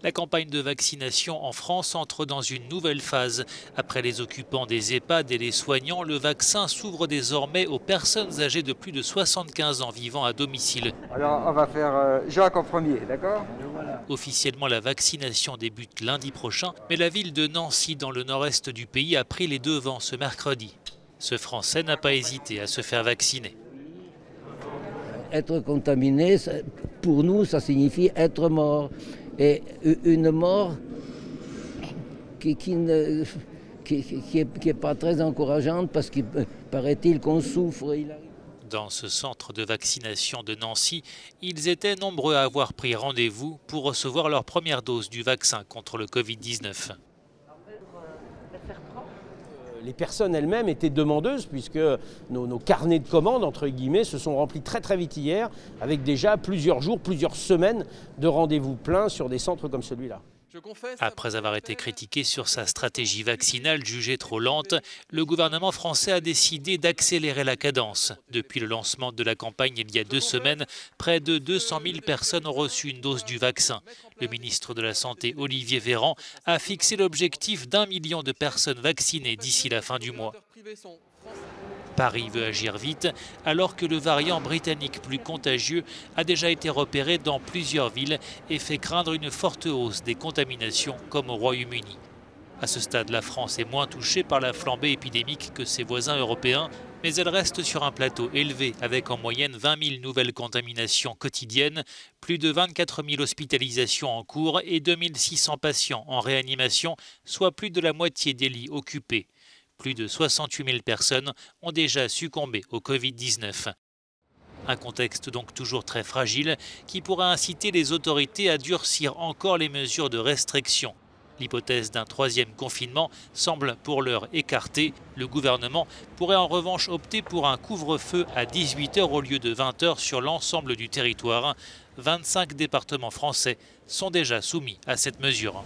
La campagne de vaccination en France entre dans une nouvelle phase. Après les occupants des EHPAD et les soignants, le vaccin s'ouvre désormais aux personnes âgées de plus de 75 ans vivant à domicile. Alors on va faire Jacques en premier, d'accord? Officiellement, la vaccination débute lundi prochain, mais la ville de Nancy, dans le nord-est du pays, a pris les devants ce mercredi. Ce Français n'a pas hésité à se faire vacciner. Être contaminé, pour nous, ça signifie être mort. Et une mort qui n'est pas très encourageante parce qu'il paraît-il qu'on souffre. Dans ce centre de vaccination de Nancy, ils étaient nombreux à avoir pris rendez-vous pour recevoir leur première dose du vaccin contre le Covid-19. Les personnes elles-mêmes étaient demandeuses puisque nos carnets de commandes, entre guillemets, se sont remplis très vite hier avec déjà plusieurs jours, plusieurs semaines de rendez-vous pleins sur des centres comme celui-là. Après avoir été critiqué sur sa stratégie vaccinale jugée trop lente, le gouvernement français a décidé d'accélérer la cadence. Depuis le lancement de la campagne il y a 2 semaines, près de 200 000 personnes ont reçu une dose du vaccin. Le ministre de la Santé, Olivier Véran, a fixé l'objectif d'1 million de personnes vaccinées d'ici la fin du mois. Paris veut agir vite, alors que le variant britannique plus contagieux a déjà été repéré dans plusieurs villes et fait craindre une forte hausse des contaminations comme au Royaume-Uni. À ce stade, la France est moins touchée par la flambée épidémique que ses voisins européens, mais elle reste sur un plateau élevé avec en moyenne 20 000 nouvelles contaminations quotidiennes, plus de 24 000 hospitalisations en cours et 2 600 patients en réanimation, soit plus de la moitié des lits occupés. Plus de 68 000 personnes ont déjà succombé au Covid-19. Un contexte donc toujours très fragile qui pourra inciter les autorités à durcir encore les mesures de restriction. L'hypothèse d'un 3e confinement semble pour l'heure écartée. Le gouvernement pourrait en revanche opter pour un couvre-feu à 18 h au lieu de 20 h sur l'ensemble du territoire. 25 départements français sont déjà soumis à cette mesure.